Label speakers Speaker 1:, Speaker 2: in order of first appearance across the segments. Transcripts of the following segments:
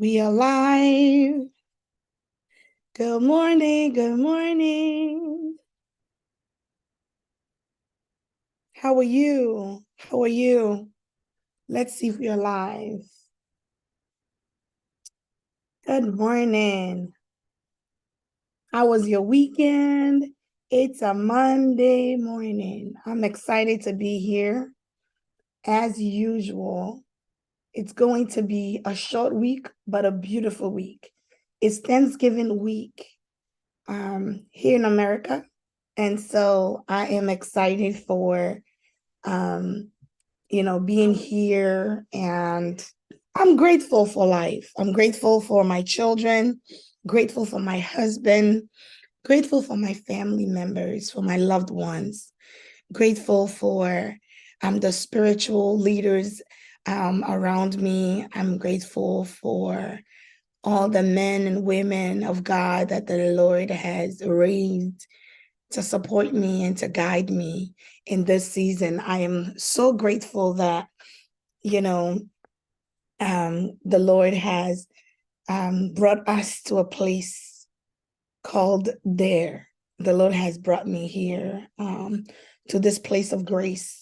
Speaker 1: We are live. Good morning. Good morning. How are you? How are you? Let's see if we are live. Good morning. How was your weekend? It's a Monday morning. I'm excited to be here. As usual, it's going to be a short week, but a beautiful week. It's Thanksgiving week here in America. And so I am excited for, being here, and I'm grateful for life. I'm grateful for my children, grateful for my husband, grateful for my family members, for my loved ones, grateful for the spiritual leaders around me. I'm grateful for all the men and women of God that the Lord has raised to support me and to guide me in this season. I am so grateful that, the Lord has brought us to a place called there. The Lord has brought me here to this place of grace.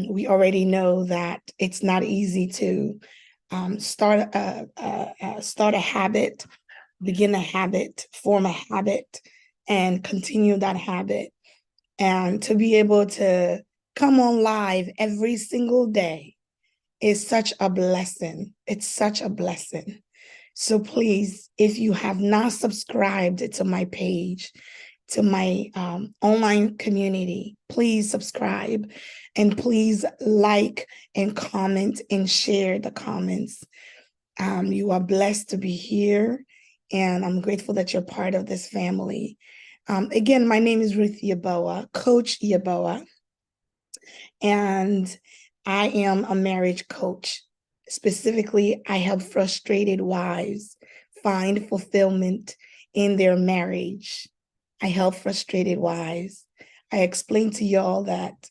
Speaker 1: We already know that it's not easy to start a habit, begin a habit, form a habit, and continue that habit. And to be able to come on live every single day is such a blessing. It's such a blessing. So please, if you have not subscribed to my page, to my online community, please subscribe, and please like and comment and share the comments. You are blessed to be here, and I'm grateful that you're part of this family. Again, my name is Ruth Yeboah, Coach Yeboah, and I am a marriage coach. Specifically, I help frustrated wives find fulfillment in their marriage. I help frustrated wives. I explained to y'all that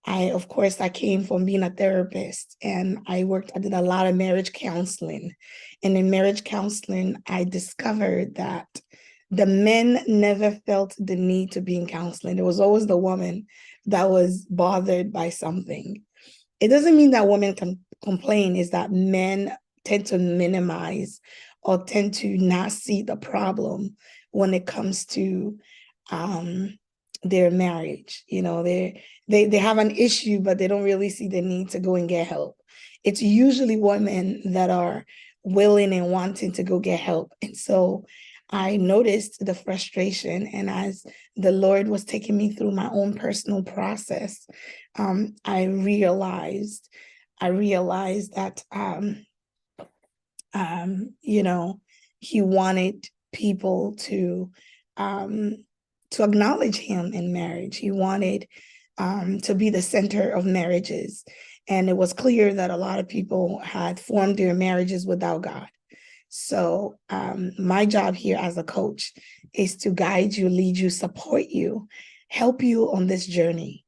Speaker 1: of course, I came from being a therapist, and I did a lot of marriage counseling. And in marriage counseling, I discovered that the men never felt the need to be in counseling. It was always the woman that was bothered by something. It doesn't mean that women can complain, is that men tend to minimize or tend to not see the problem when it comes to their marriage. They have an issue, but they don't really see the need to go and get help. It's usually women that are willing and wanting to go get help. And so I noticed the frustration, and as the Lord was taking me through my own personal process, I realized that he wanted people to acknowledge him in marriage. He wanted to be the center of marriages. And it was clear that a lot of people had formed their marriages without God. So my job here as a coach is to guide you, lead you, support you, help you on this journey,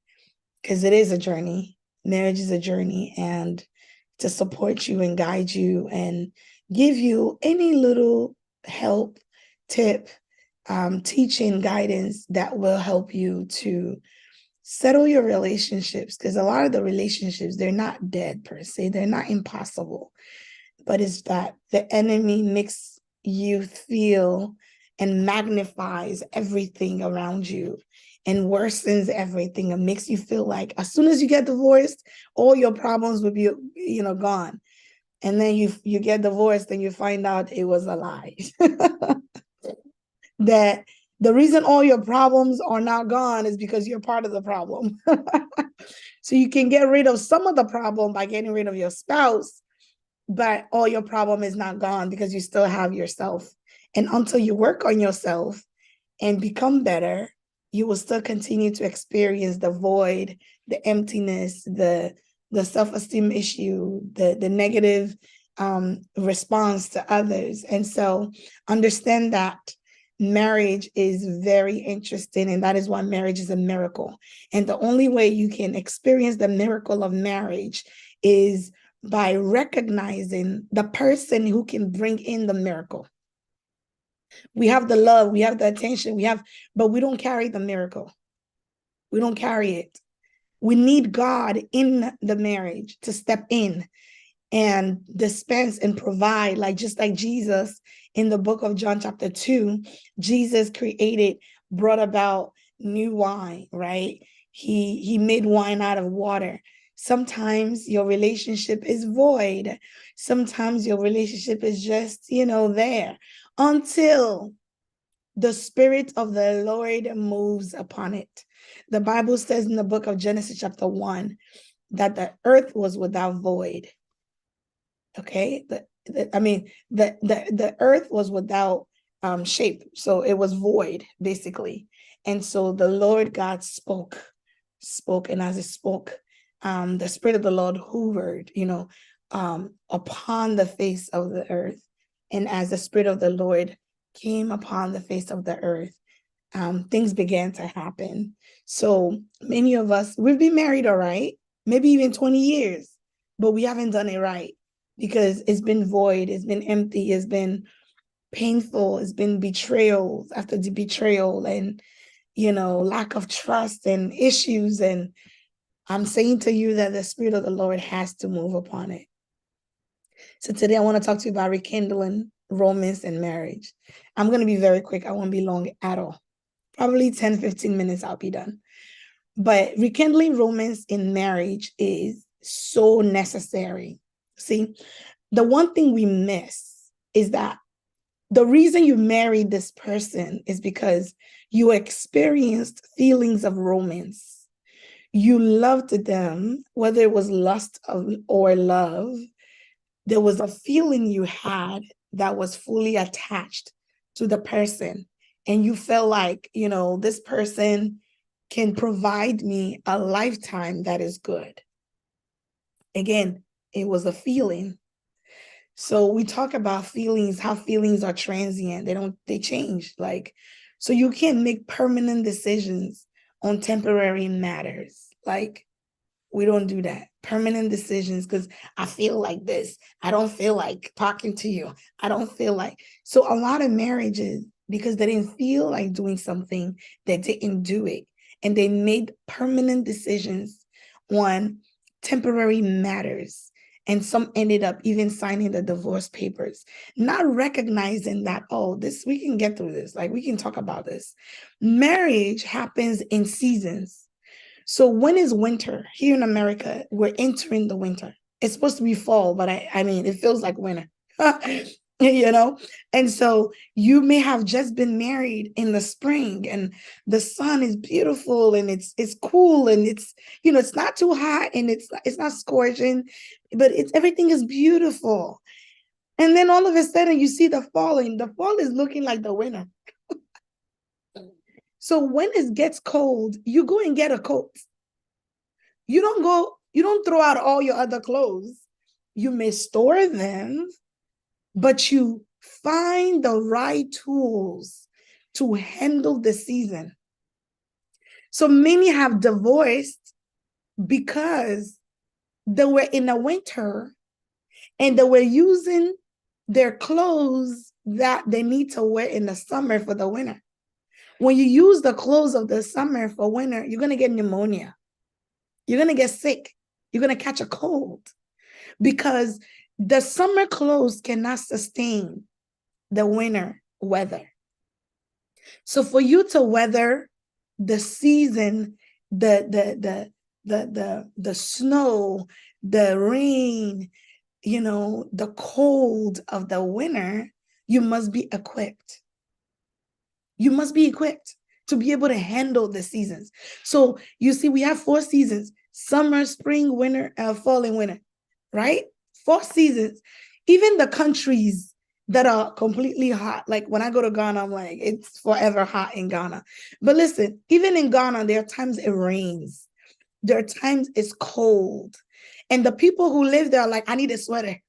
Speaker 1: because it is a journey. Marriage is a journey, and to support you and guide you and give you any little help, tip, teaching, guidance that will help you to settle your relationships. Because a lot of the relationships, they're not dead per se, they're not impossible, but it's that the enemy makes you feel and magnifies everything around you and worsens everything, and makes you feel like as soon as you get divorced, all your problems will be gone. And then you get divorced and you find out it was a lie. That the reason all your problems are not gone is because you're part of the problem. So you can get rid of some of the problem by getting rid of your spouse, but all your problem is not gone because you still have yourself. And until you work on yourself and become better, you will still continue to experience the void, the emptiness, the self-esteem issue, the negative response to others. And so understand that marriage is very interesting, and that is why marriage is a miracle. And the only way you can experience the miracle of marriage is by recognizing the person who can bring in the miracle. We have the love, we have the attention, but we don't carry the miracle. We don't carry it. We need God in the marriage to step in and dispense and provide, just like Jesus in the book of John chapter 2, Jesus brought about new wine, right? He made wine out of water. Sometimes your relationship is void. Sometimes your relationship is just, there until the Spirit of the Lord moves upon it. The Bible says in the book of Genesis chapter 1 that the earth was without void. Okay, the earth was without shape, so it was void basically. And so the Lord God spoke, and as it spoke, the Spirit of the Lord hovered, upon the face of the earth. And as the Spirit of the Lord came upon the face of the earth, things began to happen. So many of us, we've been married, all right, maybe even 20 years, but we haven't done it right because it's been void, it's been empty, it's been painful, it's been betrayal after the betrayal, and, lack of trust and issues. And I'm saying to you that the Spirit of the Lord has to move upon it. So today I want to talk to you about rekindling romance and marriage. I'm going to be very quick. I won't be long at all. Probably 10, 15 minutes, I'll be done. But rekindling romance in marriage is so necessary. See, the one thing we miss is that the reason you married this person is because you experienced feelings of romance. You loved them, whether it was lust or love. There was a feeling you had that was fully attached to the person. And you felt like, this person can provide me a lifetime that is good. Again, it was a feeling. So we talk about feelings, how feelings are transient. They change. So you can't make permanent decisions on temporary matters. We don't do that. Permanent decisions, because I feel like this. I don't feel like talking to you. I don't feel like. So a lot of marriages, because they didn't feel like doing something, they didn't do it. And they made permanent decisions on temporary matters. And some ended up even signing the divorce papers, not recognizing that, we can get through this. We can talk about this. Marriage happens in seasons. So when is winter? Here in America, we're entering the winter. It's supposed to be fall, but I mean, it feels like winter, And so you may have just been married in the spring and the sun is beautiful and it's cool and it's not too hot and it's not scorching, but everything is beautiful. And then all of a sudden you see the fall, and the fall is looking like the winter. So when it gets cold, you go and get a coat. You don't throw out all your other clothes. You may store them, but you find the right tools to handle the season. So many have divorced because they were in the winter and they were using their clothes that they need to wear in the summer for the winter. When you use the clothes of the summer for winter, you're going to get pneumonia. You're going to get sick. You're going to catch a cold because the summer clothes cannot sustain the winter weather. So for you to weather the season, the snow, the rain, the cold of the winter, you must be equipped. You must be equipped to be able to handle the seasons. So you see, we have 4 seasons: summer, spring, winter, fall, and winter, right? 4 seasons. Even the countries that are completely hot, like when I go to Ghana, I'm like, it's forever hot in Ghana. But listen, even in Ghana, there are times it rains. There are times it's cold. And the people who live there are like, I need a sweater.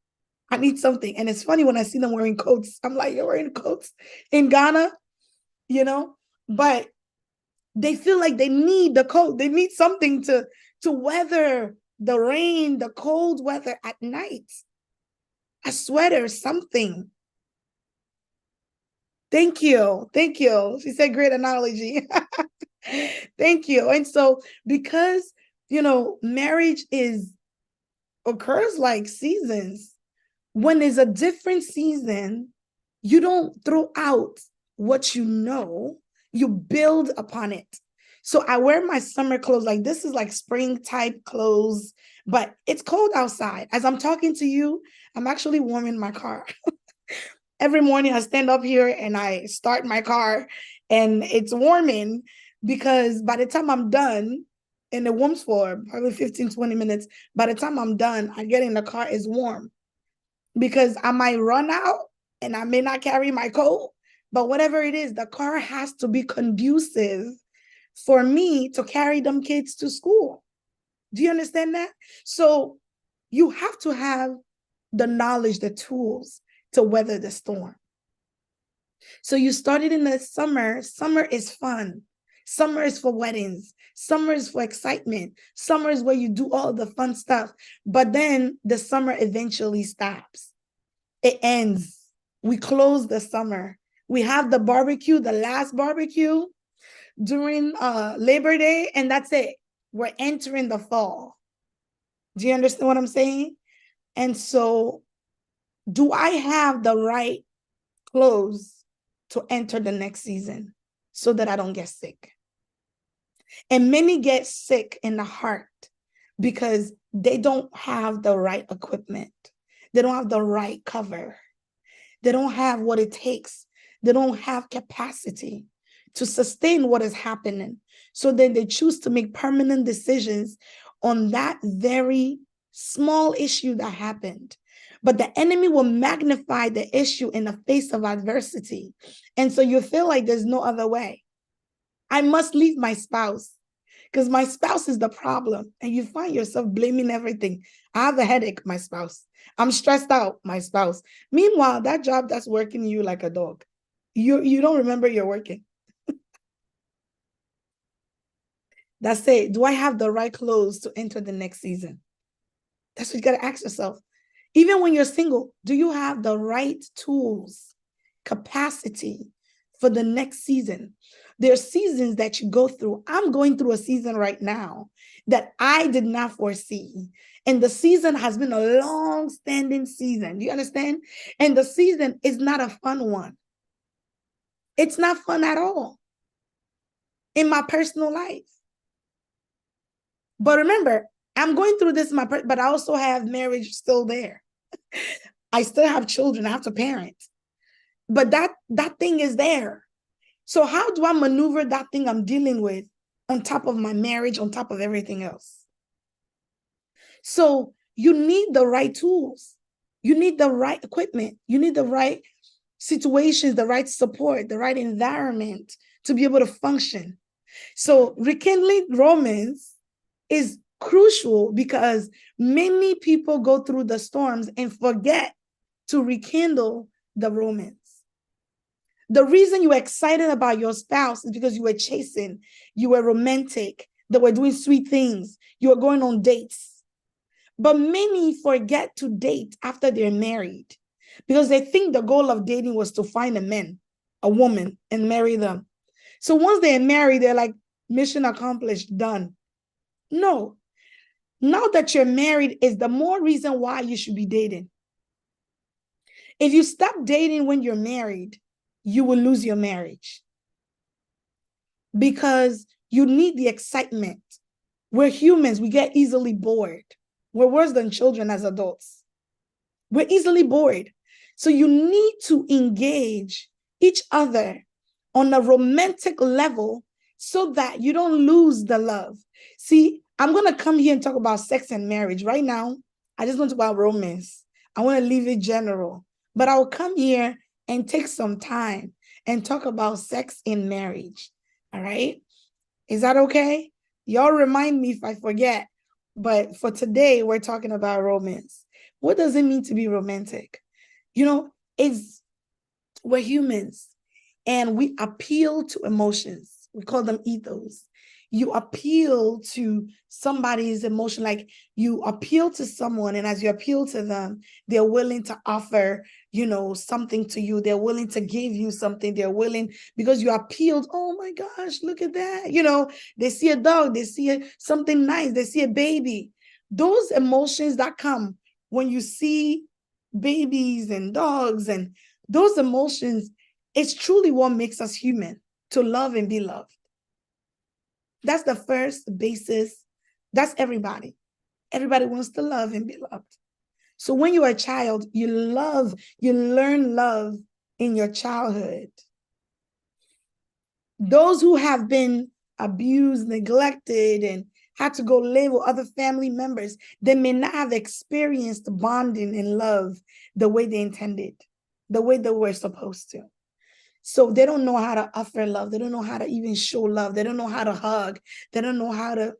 Speaker 1: I need something. And it's funny when I see them wearing coats. I'm like, you're wearing coats in Ghana? But they feel like they need the coat. They need something to weather the rain, the cold weather at night. A sweater, something. Thank you. Thank you. She said great analogy. Thank you. And so because, marriage occurs like seasons. When there's a different season, you don't throw out what you know, you build upon it. So I wear my summer clothes, like this is like spring type clothes, but it's cold outside. As I'm talking to you, I'm actually warming my car. Every morning I stand up here and I start my car and it's warming because by the time I'm done, and it warms for probably 15, 20 minutes, by the time I'm done, I get in the car, it's warm because I might run out and I may not carry my coat, but whatever it is, the car has to be conducive for me to carry them kids to school. Do you understand that? So you have to have the knowledge, the tools to weather the storm. So you started in the summer. Summer is fun. Summer is for weddings. Summer is for excitement. Summer is where you do all the fun stuff. But then the summer eventually stops. It ends. We close the summer. We have the barbecue, the last barbecue during Labor Day, and that's it. We're entering the fall. Do you understand what I'm saying? And so, do I have the right clothes to enter the next season so that I don't get sick? And many get sick in the heart because they don't have the right equipment. They don't have the right cover. They don't have what it takes. They don't have capacity to sustain what is happening. So then they choose to make permanent decisions on that very small issue that happened. But the enemy will magnify the issue in the face of adversity. And so you feel like there's no other way. I must leave my spouse because my spouse is the problem. And you find yourself blaming everything. I have a headache, my spouse. I'm stressed out, my spouse. Meanwhile, that job that's working you like a dog. You don't remember you're working. That's it. Do I have the right clothes to enter the next season? That's what you got to ask yourself. Even when you're single, do you have the right tools, capacity for the next season? There are seasons that you go through. I'm going through a season right now that I did not foresee. And the season has been a long-standing season. Do you understand? And the season is not a fun one. It's not fun at all in my personal life. But remember, I'm going through this, but I also have marriage still there. I still have children. I have to parent. But that thing is there. So how do I maneuver that thing I'm dealing with on top of my marriage, on top of everything else? So you need the right tools. You need the right equipment. You need the right situations, the right support, the right environment to be able to function. So rekindling romance is crucial because many people go through the storms and forget to rekindle the romance. The reason you were excited about your spouse is because you were chasing, you were romantic, they were doing sweet things, you were going on dates. But many forget to date after they're married because they think the goal of dating was to find a woman, and marry them. So once they're married, they're like, mission accomplished, done. No. Now that you're married is the more reason why you should be dating. If you stop dating when you're married, you will lose your marriage because you need the excitement. We're humans. We get easily bored. We're worse than children as adults. We're easily bored. So you need to engage each other on a romantic level so that you don't lose the love. See, I'm going to come here and talk about sex and marriage. Right now, I just want to talk about romance. I want to leave it general. But I'll come here and take some time and talk about sex in marriage. All right? Is that okay? Y'all remind me if I forget. But for today, we're talking about romance. What does it mean to be romantic? We're humans and we appeal to emotions. We call them ethos. you appeal to somebody's emotion, like you appeal to someone, and as you appeal to them, they're willing to offer, something to you. They're willing to give you something. They're willing, because you appealed. Oh my gosh, look at that. They see a dog, they see something nice, they see a baby. Those emotions that come when you see babies and dogs, and those emotions, it's truly what makes us human, to love and be loved. That's the first basis. That's everybody. Everybody wants to love and be loved. So when you're a child, you learn love in your childhood. Those who have been abused, neglected, and had to go live with other family members, they may not have experienced bonding and love the way they intended, the way they were supposed to. So they don't know how to offer love. They don't know how to even show love. They don't know how to hug. They don't know how to,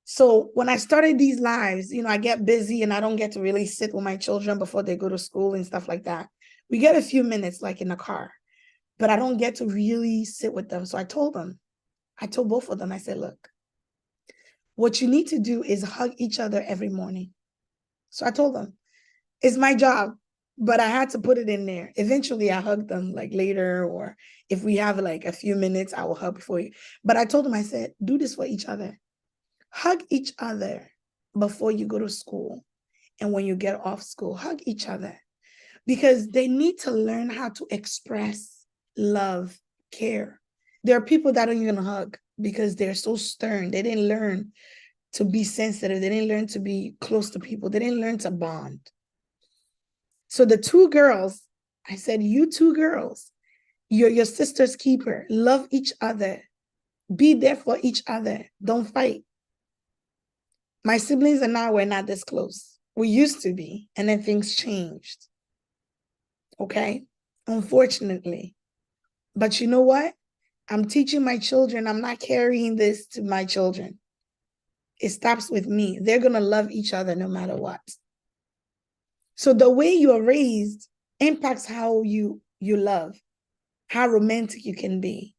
Speaker 1: So when I started these lives, I get busy and I don't get to really sit with my children before they go to school and stuff like that. We get a few minutes like in the car, but I don't get to really sit with them. So I told both of them, I said, look, what you need to do is hug each other every morning. So I told them, it's my job, but I had to put it in there. Eventually I hugged them like later, or if we have like a few minutes, I will hug before you. But I told them, I said, do this for each other. Hug each other before you go to school. And when you get off school, hug each other, because they need to learn how to express love, care. There are people that don't even hug because they're so stern. They didn't learn to be sensitive. They didn't learn to be close to people. They didn't learn to bond. So the two girls, I said, you two girls, you're your sister's keeper. Love each other. Be there for each other. Don't fight. My siblings and I were not this close. We used to be, and then things changed. Okay? Unfortunately. But you know what? I'm teaching my children. I'm not carrying this to my children. It stops with me. They're going to love each other no matter what. So the way you are raised impacts how you love, how romantic you can be.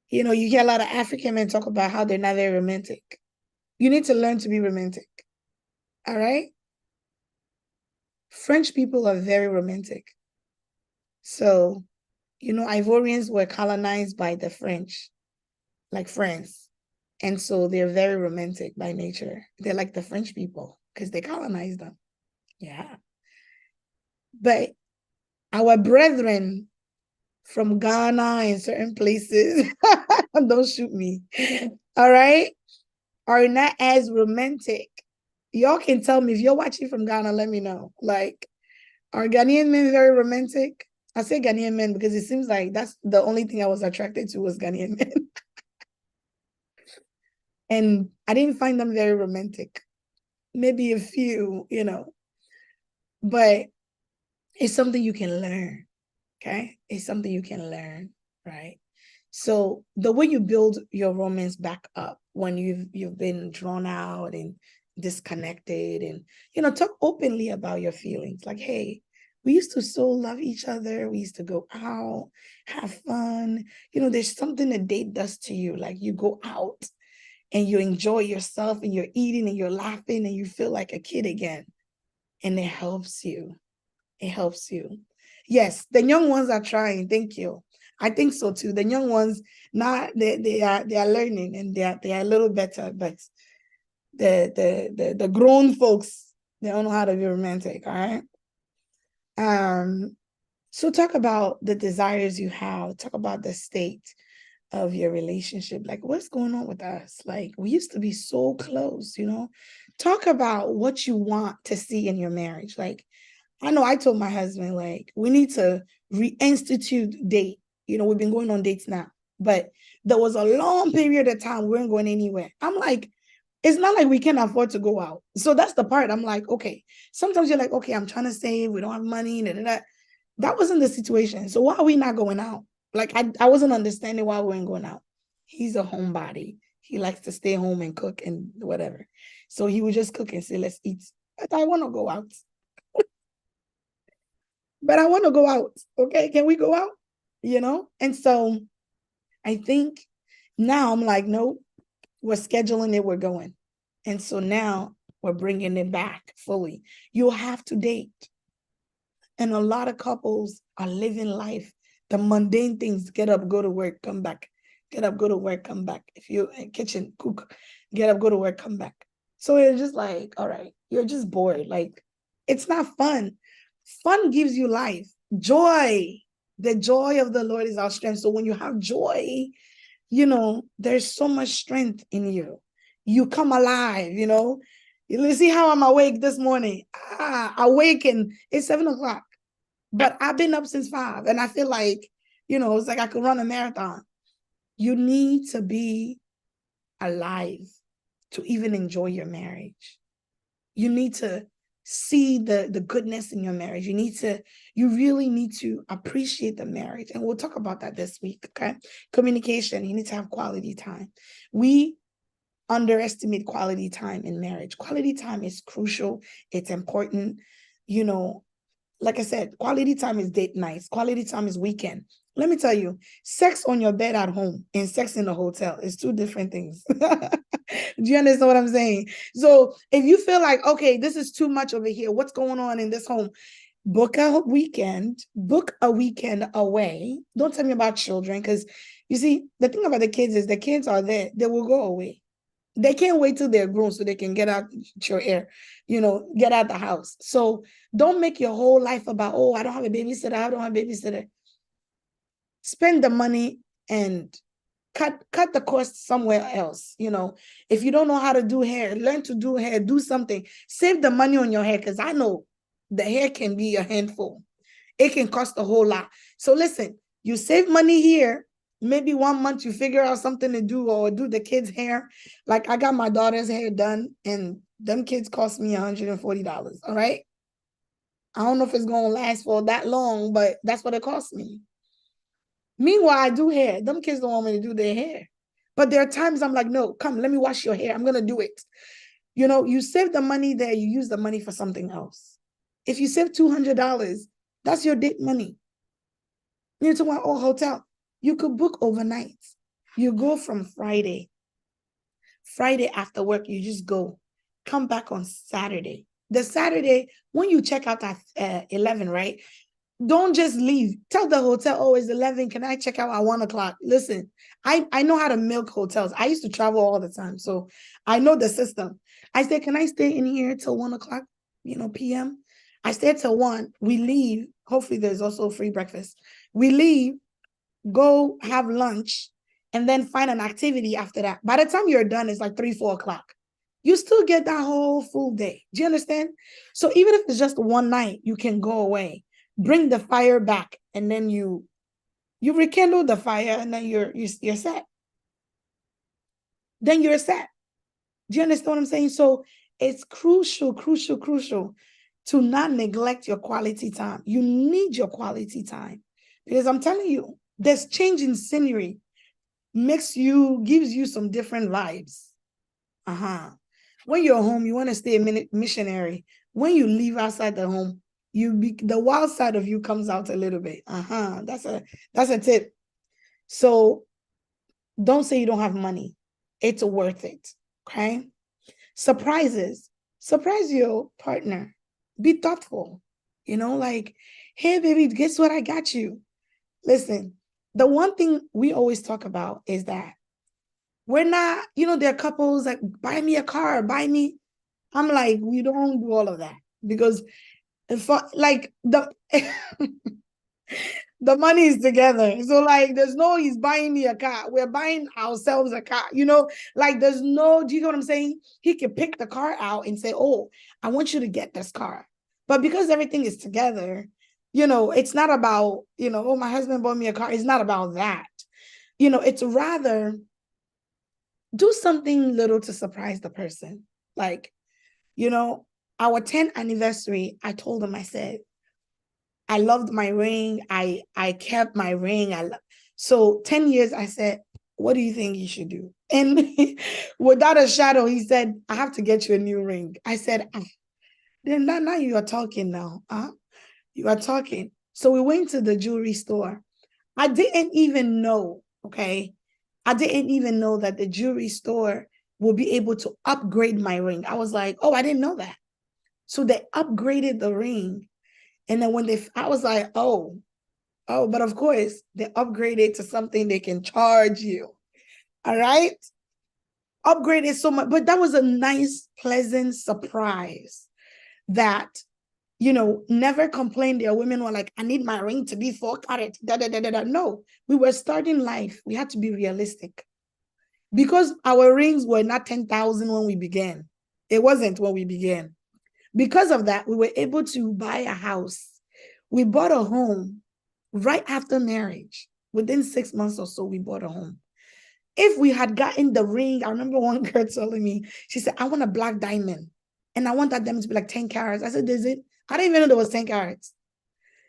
Speaker 1: You hear a lot of African men talk about how they're not very romantic. You need to learn to be romantic. All right? French people are very romantic. So, Ivorians were colonized by the French, like France. And so they're very romantic by nature. They're like the French people because they colonized them. Yeah. But our brethren from Ghana and certain places, don't shoot me, all right, are not as romantic. Y'all can tell me if you're watching from Ghana, let me know. Like, are Ghanaian men very romantic? I say Ghanaian men because it seems like that's the only thing I was attracted to was Ghanaian men. And I didn't find them very romantic. Maybe a few, but it's something you can learn. Okay? It's something you can learn, right? So the way you build your romance back up when you've been drawn out and disconnected, and talk openly about your feelings. Like, hey, we used to so love each other. We used to go out, have fun. There's something a date does to you. Like you go out and you enjoy yourself and you're eating and you're laughing and you feel like a kid again. And it helps you. It helps you. Yes, the young ones are trying. Thank you. I think so too. The young ones now they are learning and they are a little better, but the grown folks, they don't know how to be romantic. All right. So talk about the desires you have. Talk about the state of your relationship. Like, what's going on with us? Like, we used to be so close. Talk about what you want to see in your marriage. Like, I know I told my husband, like, we need to reinstitute date. We've been going on dates now, but there was a long period of time we weren't going anywhere. I'm like, it's not like we can afford to go out. So that's the part. I'm like, okay, sometimes you're like, okay, I'm trying to save. We don't have money. That wasn't the situation. So why are we not going out? Like, I wasn't understanding why we weren't going out. He's a homebody. He likes to stay home and cook and whatever. So he would just cook and say, let's eat. But I want to go out. But I want to go out. Okay, can we go out? And so I think now I'm like, nope, we're scheduling it, we're going. And so now we're bringing it back fully. You have to date. And a lot of couples are living life, the mundane things, get up, go to work, come back. Get up, go to work, come back. If you're in kitchen, cook, get up, go to work, come back. So it's just like, all right, you're just bored. Like, it's not fun. Fun gives you life. Joy. The joy of the Lord is our strength. So when you have joy, there's so much strength in you. You come alive, You see how I'm awake this morning? Awake, and it's 7:00. But I've been up since 5, and I feel like, it's like I could run a marathon. You need to be alive to even enjoy your marriage. You need to see the goodness in your marriage. You really need to appreciate the marriage. And we'll talk about that this week, okay? Communication, you need to have quality time. We underestimate quality time in marriage. Quality time is crucial. It's important. Like I said, quality time is date nights. Quality time is weekend. Let me tell you, sex on your bed at home and sex in the hotel is two different things. Do you understand what I'm saying? So if you feel like, okay, this is too much over here, what's going on in this home? Book a weekend away. Don't tell me about children, because you see, the thing about the kids is the kids are there. They will go away. They can't wait till they're grown so they can get out your hair, get out the house. So don't make your whole life about, oh, I don't have a babysitter. I don't have a babysitter. Spend the money and cut the cost somewhere else. If you don't know how to do hair, learn to do hair, do something. Save the money on your hair, because I know the hair can be a handful. It can cost a whole lot. So listen, you save money here. Maybe 1 month you figure out something to do, or do the kids' hair. Like, I got my daughter's hair done, and them kids cost me $140. All right. I don't know if it's going to last for that long, but that's what it cost me. Meanwhile, I do hair. Them kids don't want me to do their hair. But there are times I'm like, no, come, let me wash your hair. I'm going to do it. You save the money there. You use the money for something else. If you save $200, that's your date money. You're talking about hotel. You could book overnight. You go from Friday after work, you just go. Come back on Saturday. The Saturday, when you check out at 11, right? Don't just leave. Tell the hotel, oh, it's 11. Can I check out at 1:00? Listen, I know how to milk hotels. I used to travel all the time, so I know the system. I said, can I stay in here till 1:00, p.m.? I stayed till 1. We leave. Hopefully there's also free breakfast. We leave, go have lunch, and then find an activity after that. By the time you're done, it's like 3, 4:00. You still get that whole full day. Do you understand? So even if it's just one night, you can go away. Bring the fire back, and then you rekindle the fire, and then you're set. Then you're set. Do you understand what I'm saying? So it's crucial to not neglect your quality time. You need your quality time, because I'm telling you, this change in scenery gives you some different vibes. When you're home, you want to stay a missionary. When you leave outside the home, the wild side of you comes out a little bit. That's a tip. So don't say you don't have money. It's worth it. Okay. Surprises. Surprise your partner. Be thoughtful. Like, hey, baby, guess what I got you? Listen, the one thing we always talk about is that we're not, there are couples like, buy me a car, buy me. I'm like, we don't do all of that, because like the money is together. So like, there's no, he's buying me a car. We're buying ourselves a car, like there's no, do you know what I'm saying? He can pick the car out and say, oh, I want you to get this car. But because everything is together, it's not about, oh, my husband bought me a car. It's not about that. It's rather do something little to surprise the person. Like, our 10th anniversary, I told him, I said, I loved my ring. I kept my ring. So 10 years, I said, what do you think you should do? And without a shadow, he said, I have to get you a new ring. I said, then now you are talking now. You are talking. So we went to the jewelry store. I didn't even know, Okay. I didn't even know that the jewelry store will be able to upgrade my ring. I was like, oh, I didn't know that. So they upgraded the ring. And then I was like, oh, but of course they upgraded to something they can charge you. All right. Upgraded so much, but that was a nice, pleasant surprise that, never complained. There are women who are like, I need my ring to be 4 carat. Da, da, da, da, da. No, we were starting life. We had to be realistic because our rings were not 10,000 when we began. It wasn't when we began. Because of that, we were able to buy a house. We bought a home right after marriage. Within 6 months or so, we bought a home. If we had gotten the ring, I remember one girl telling me, she said, I want a black diamond. And I want that diamond to be like 10 carats. I said, is it? I didn't even know there was 10 carats.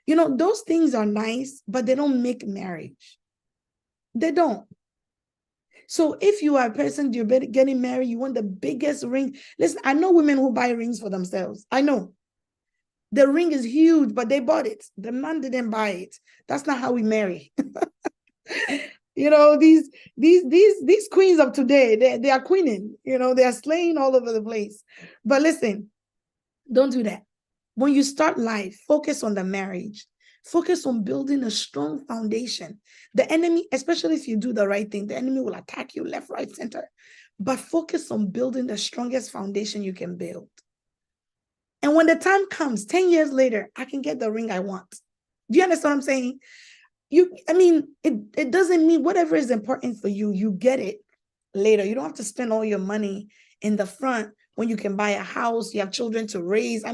Speaker 1: Those things are nice, but they don't make marriage. They don't. So if you are a person, you're getting married, you want the biggest ring. Listen, I know women who buy rings for themselves. I know. The ring is huge, but they bought it. The man didn't buy it. That's not how we marry. These queens of today, they are queening. They are slaying all over the place. But listen, don't do that. When you start life, focus on the marriage. Focus on building a strong foundation. The enemy, especially if you do the right thing, the enemy will attack you left, right, center. But focus on building the strongest foundation you can build. And when the time comes, 10 years later, I can get the ring I want. Do you understand what I'm saying? It doesn't mean whatever is important for you, you get it later. You don't have to spend all your money in the front when you can buy a house, you have children to raise.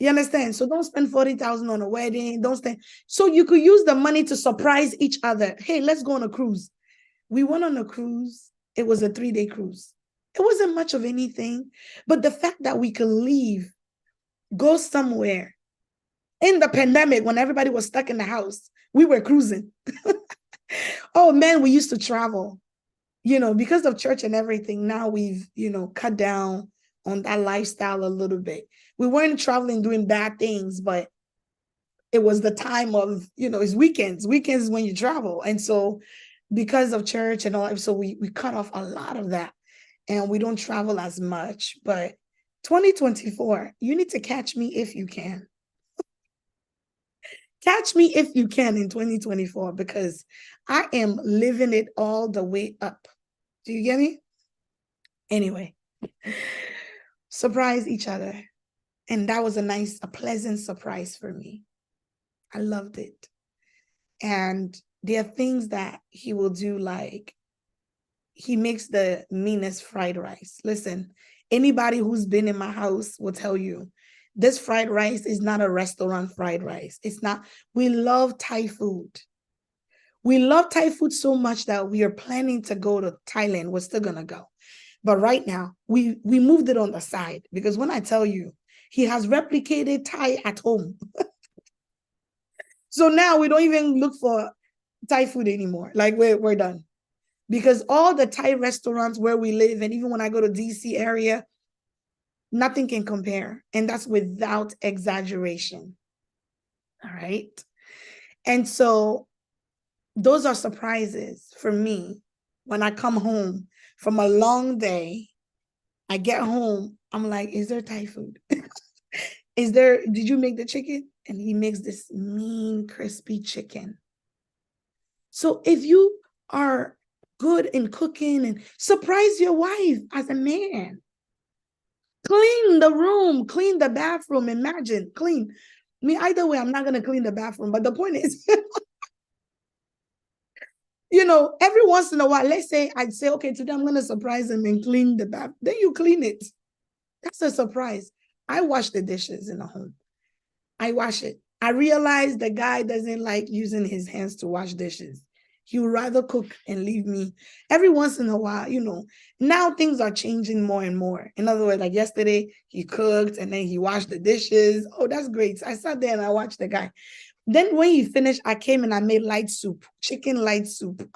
Speaker 1: You understand? So don't spend 40,000 on a wedding. Don't spend. So you could use the money to surprise each other. Hey, let's go on a cruise. We went on a cruise. It was a 3-day cruise. It wasn't much of anything, but the fact that we could leave, go somewhere in the pandemic when everybody was stuck in the house, we were cruising. Oh man, we used to travel, because of church and everything. Now we've, cut down on that lifestyle a little bit. We weren't traveling doing bad things, but it was the time of, it's weekends. Weekends is when you travel. And so because of church and all, so we cut off a lot of that and we don't travel as much. But 2024, you need to catch me if you can. Catch me if you can in 2024 because I am living it all the way up. Do you get me? Anyway, surprise each other. And that was a pleasant surprise for me. I loved it. And there are things that he will do, like he makes the meanest fried rice. Listen, anybody who's been in my house will tell you, this fried rice is not a restaurant fried rice. It's not. We love Thai food. We love Thai food so much that we are planning to go to Thailand. We're still going to go. But right now, we moved it on the side because when I tell you, he has replicated Thai at home. So now we don't even look for Thai food anymore. Like we're done. Because all the Thai restaurants where we live, and even when I go to DC area, nothing can compare. And that's without exaggeration. All right. And so those are surprises for me. When I come home from a long day, I get home, I'm like, is there Thai food? Did you make the chicken? And he makes this mean, crispy chicken. So if you are good in cooking, and surprise your wife as a man. Clean the room, clean the bathroom, imagine, clean. Either way, I'm not going to clean the bathroom. But the point is, every once in a while, let's say I'd say, okay, today I'm going to surprise him and clean the bath. Then you clean it. That's a surprise. I wash the dishes in the home. I wash it. I realize the guy doesn't like using his hands to wash dishes. He would rather cook and leave me. Every once in a while, now things are changing more and more. In other words, like yesterday, he cooked and then he washed the dishes. Oh, that's great. I sat there and I watched the guy. Then when he finished, I came and I made light soup, chicken light soup.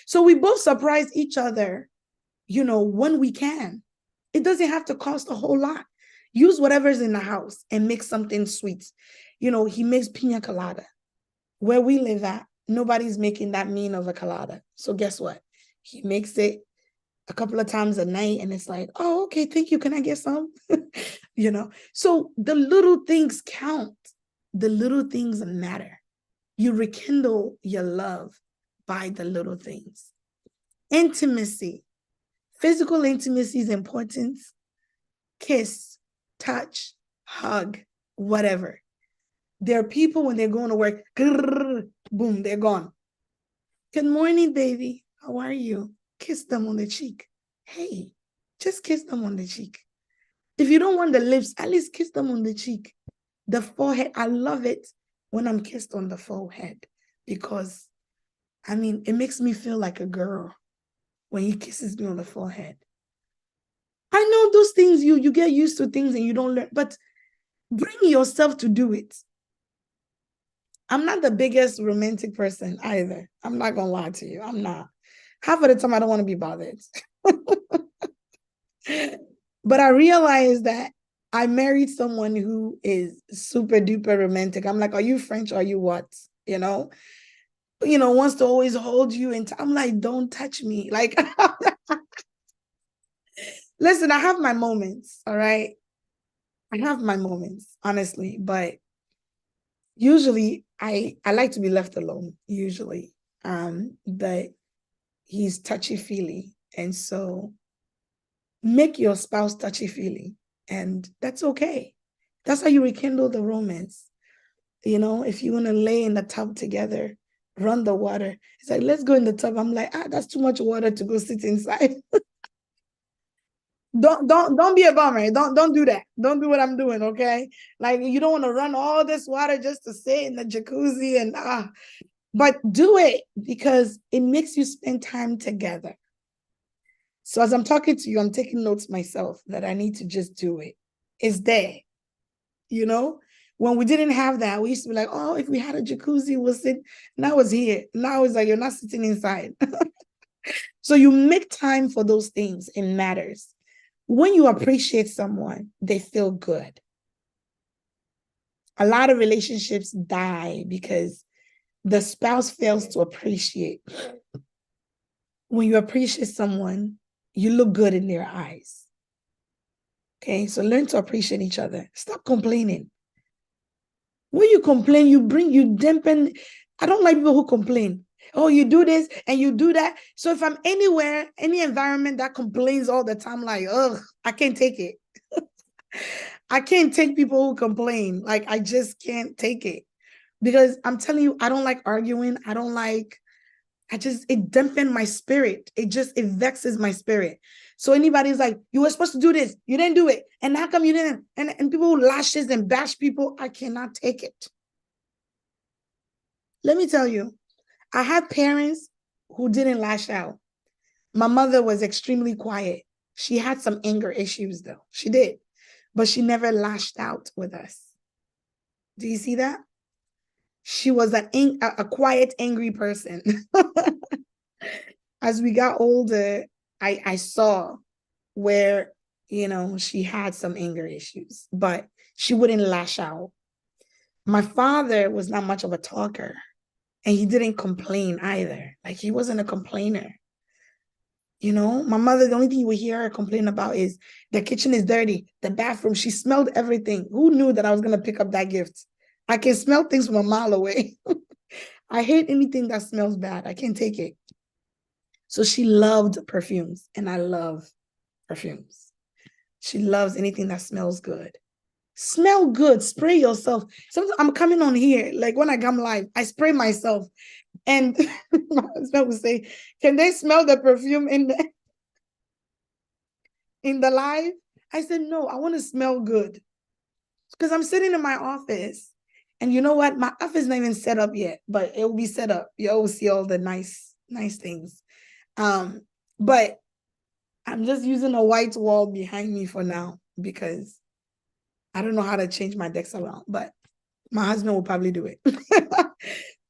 Speaker 1: So we both surprise each other, when we can. It doesn't have to cost a whole lot. Use whatever's in the house and make something sweet. He makes pina colada. Where we live at, nobody's making that mean of a colada. So guess what? He makes it a couple of times a night, and it's like, oh, okay, thank you. Can I get some? So the little things count. The little things matter. You rekindle your love by the little things. Intimacy. Physical intimacy is important. Kiss, touch, hug, whatever. There are people when they're going to work, grrr, boom, they're gone. Good morning, baby. How are you? Kiss them on the cheek. Hey, just kiss them on the cheek. If you don't want the lips, at least kiss them on the cheek. The forehead, I love it when I'm kissed on the forehead because, it makes me feel like a girl when he kisses me on the forehead. I know those things, you get used to things and you don't learn, but bring yourself to do it. I'm not the biggest romantic person either. I'm not going to lie to you. I'm not. Half of the time, I don't want to be bothered. But I realized that I married someone who is super duper romantic. I'm like, are you French? Are you what? Wants to always hold you. And I'm like, don't touch me. Like, listen, I have my moments. All right. I have my moments, honestly, but usually I like to be left alone, usually. But he's touchy-feely. And so make your spouse touchy-feely. And that's okay. That's how you rekindle the romance. If you want to lay in the tub together, run the water. It's like, let's go in the tub. I'm like, that's too much water to go sit inside. Don't be a bummer. Don't do that. Don't do what I'm doing, okay? Like, you don't want to run all this water just to sit in the jacuzzi and but do it because it makes you spend time together. So as I'm talking to you, I'm taking notes myself that I need to just do it. It's there. When we didn't have that, we used to be like, oh, if we had a jacuzzi, we'll sit. Now it's here. Now it's like you're not sitting inside. So you make time for those things. It matters. When you appreciate someone, they feel good. A lot of relationships die because the spouse fails to appreciate. When you appreciate someone, you look good in their eyes. Okay, so learn to appreciate each other. Stop complaining. When you complain, you dampen. I don't like people who complain. Oh, you do this and you do that. So if I'm anywhere, any environment that complains all the time, like, ugh, I can't take it. I can't take people who complain. Like, I just can't take it. Because I'm telling you, I don't like arguing. It dampens my spirit. It vexes my spirit. So anybody's like, you were supposed to do this. You didn't do it. And how come you didn't? And people who lashes and bash people, I cannot take it. Let me tell you, I had parents who didn't lash out. My mother was extremely quiet. She had some anger issues though. She did, but she never lashed out with us. Do you see that? She was a quiet, angry person. As we got older, I saw where, she had some anger issues, but she wouldn't lash out. My father was not much of a talker, and he didn't complain either. Like, he wasn't a complainer. My mother, the only thing you would hear her complain about is the kitchen is dirty, the bathroom. She smelled everything. Who knew that I was going to pick up that gift? I can smell things from a mile away. I hate anything that smells bad. I can't take it. So she loved perfumes, and I love perfumes. She loves anything that smells good. Smell good. Spray yourself. Sometimes I'm coming on here, like when I come live, I spray myself. And my husband would say, can they smell the perfume in the live? I said, no, I want to smell good. Because I'm sitting in my office. And you know what? My office is not even set up yet, but it will be set up. You'll see all the nice things. But I'm just using a white wall behind me for now because I don't know how to change my decks around, but my husband will probably do it.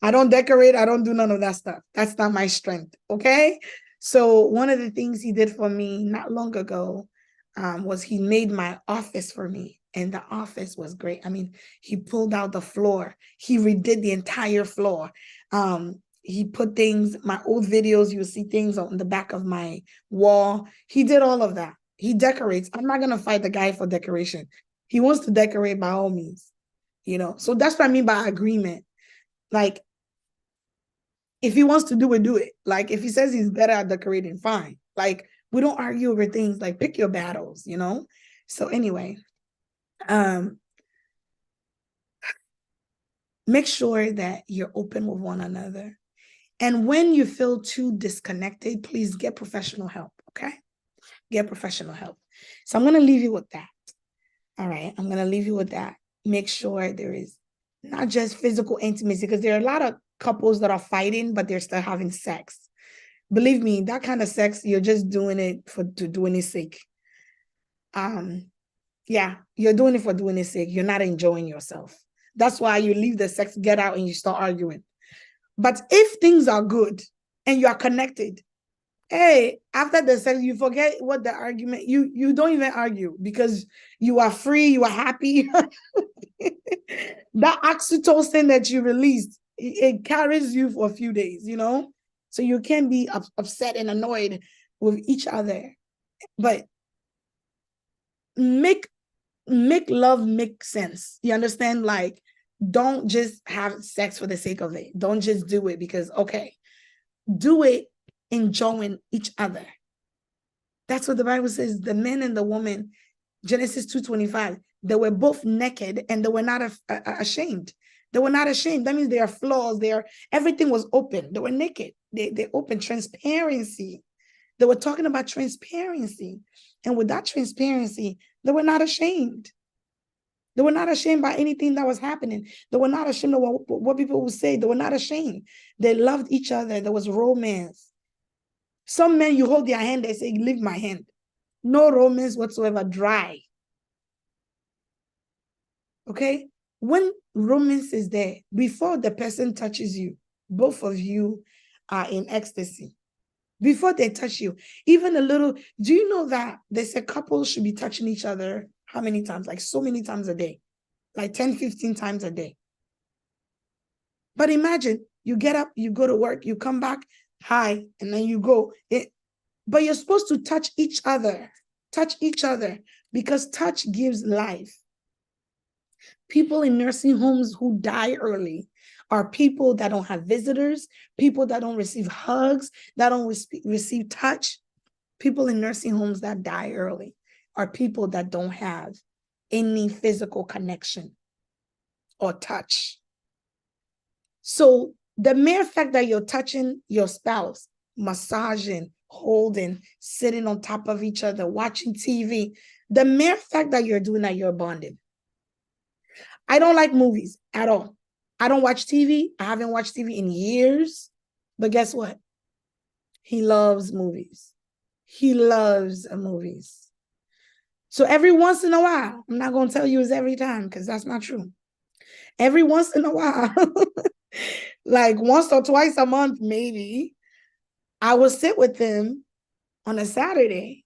Speaker 1: I don't decorate. I don't do none of that stuff. That's not my strength. Okay. So one of the things he did for me not long ago was he made my office for me. And the office was great. He pulled out the floor. He redid the entire floor. He put things, my old videos, you'll see things on the back of my wall. He did all of that. He decorates. I'm not going to fight the guy for decoration. He wants to decorate by all means, you know? So that's what I mean by agreement. Like, if he wants to do it, do it. Like, if he says he's better at decorating, fine. Like, we don't argue over things. Like, pick your battles, you know? So anyway, make sure that you're open with one another. And when you feel too disconnected, please get professional help, okay? Get professional help. So I'm going to leave you with that. All right, I'm going to leave you with that. Make sure there is not just physical intimacy, because there are a lot of couples that are fighting, but they're still having sex. Believe me, that kind of sex, you're just doing it to doing it sake. Yeah, you're doing it for doing it sake. You're not enjoying yourself. That's why you leave the sex, get out, and you start arguing. But if things are good and you are connected, hey, after the sex, you forget what the argument, you don't even argue because you are free, you are happy. That oxytocin that you released, it carries you for a few days, you know? So you can be upset and annoyed with each other. But make love make sense. You understand? Like, don't just have sex for the sake of it. Don't just do it because, okay, do it enjoying each other. That's what the Bible says. The man and the woman, Genesis 2:25, they were both naked and they were not ashamed. They were not ashamed. That means there are flaws. Everything was open. They were naked. They opened transparency. They were talking about transparency. And with that transparency, they were not ashamed. They were not ashamed by anything that was happening. They were not ashamed of what people would say. They were not ashamed. They loved each other. There was romance. Some men, you hold their hand, they say, leave my hand. No romance whatsoever, dry. Okay? When romance is there, before the person touches you, both of you are in ecstasy. Before they touch you, even a little, do you know that they say couples should be touching each other how many times? Like so many times a day, like 10, 15 times a day. But imagine you get up, you go to work, you come back, hi, and then you go. But you're supposed to touch each other, because touch gives life. People in nursing homes who die early are people that don't have visitors, people that don't receive hugs, that don't receive touch. People in nursing homes that die early are people that don't have any physical connection or touch. So the mere fact that you're touching your spouse, massaging, holding, sitting on top of each other, watching TV, the mere fact that you're doing that, you're bonded. I don't like movies at all. I don't watch TV. I haven't watched TV in years. But guess what? He loves movies. He loves movies. So every once in a while, I'm not going to tell you it's every time because that's not true. Every once in a while, like once or twice a month, maybe, I will sit with them on a Saturday.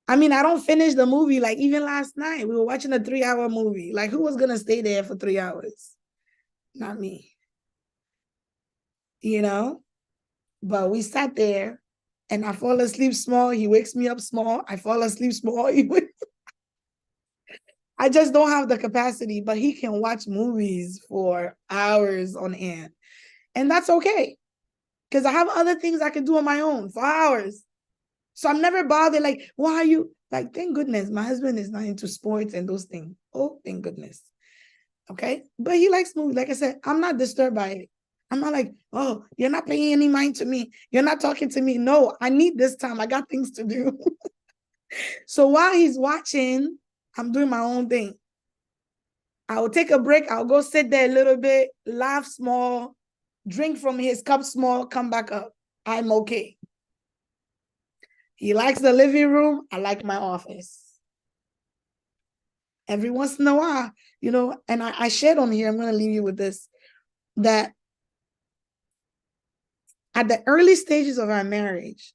Speaker 1: I mean, I don't finish the movie. Like even last night, we were watching a 3-hour movie. Like who was going to stay there for 3 hours? Not me. You know? But we sat there and I fall asleep small. He wakes me up small. I fall asleep small. I just don't have the capacity, but he can watch movies for hours on end. And that's okay. Because I have other things I can do on my own for hours. So I'm never bothered. Like, why are you? Like, thank goodness my husband is not into sports and those things. Oh, thank goodness. Okay. But he likes movies. Like I said, I'm not disturbed by it. I'm not like, oh, you're not paying any mind to me. You're not talking to me. No, I need this time. I got things to do. So while he's watching, I'm doing my own thing. I will take a break. I'll go sit there a little bit, laugh small, drink from his cup small, come back up. I'm okay. He likes the living room. I like my office. Every once in a while, you know, and I shared on here, I'm going to leave you with this, that at the early stages of our marriage,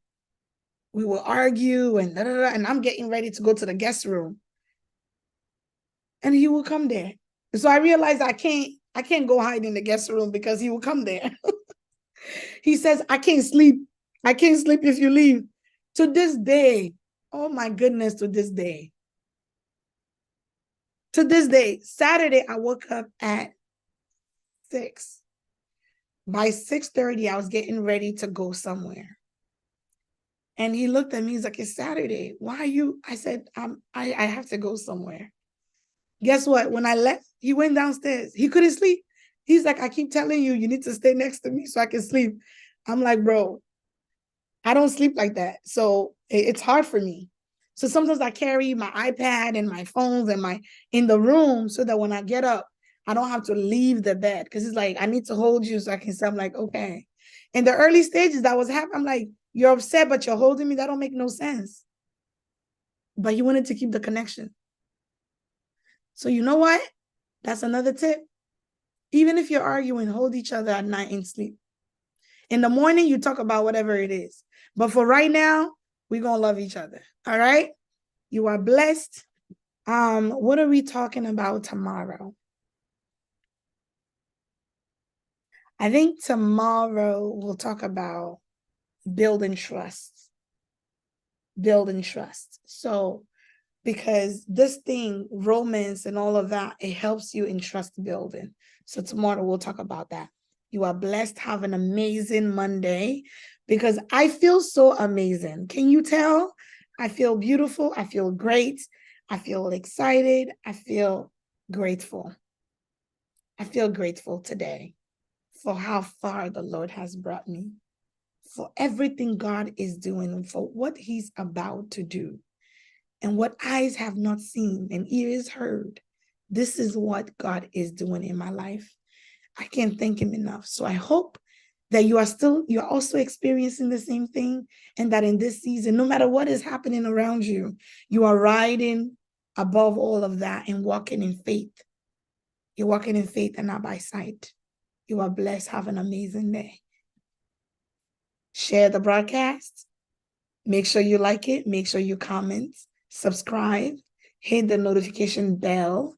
Speaker 1: we will argue and and I'm getting ready to go to the guest room. And he will come there. So I realized I can't go hide in the guest room because he will come there. He says, I can't sleep. I can't sleep if you leave. To this day, oh my goodness, to this day. To this day, Saturday, I woke up at 6. By 6:30, I was getting ready to go somewhere. And he looked at me, he's like, it's Saturday. Why are you? I said, I have to go somewhere. Guess what? When I left, he went downstairs. He couldn't sleep. He's like, I keep telling you, you need to stay next to me so I can sleep. I'm like, bro, I don't sleep like that. So it's hard for me. So sometimes I carry my iPad and my phones and my in the room so that when I get up, I don't have to leave the bed because it's like, I need to hold you so I can say, I'm like, okay. In the early stages that was happening, I'm like, you're upset, but you're holding me. That don't make no sense. But he wanted to keep the connection. So you know what? That's another tip. Even if you're arguing, hold each other at night and sleep. In the morning, you talk about whatever it is. But for right now, we're going to love each other. All right? You are blessed. What are we talking about tomorrow? I think tomorrow we'll talk about building trust. Building trust. So, because this thing, romance and all of that, it helps you in trust building. So tomorrow we'll talk about that. You are blessed. Have an amazing Monday because I feel so amazing. Can you tell? I feel beautiful. I feel great. I feel excited. I feel grateful. I feel grateful today for how far the Lord has brought me, for everything God is doing, and for what He's about to do. And what eyes have not seen and ears heard, this is what God is doing in my life. I can't thank Him enough. So I hope that you're also experiencing the same thing, and that in this season, no matter what is happening around you, you are riding above all of that and walking in faith. You're walking in faith and not by sight. You are blessed. Have an amazing day. Share the broadcast. Make sure you like it. Make sure you comment, subscribe, hit the notification bell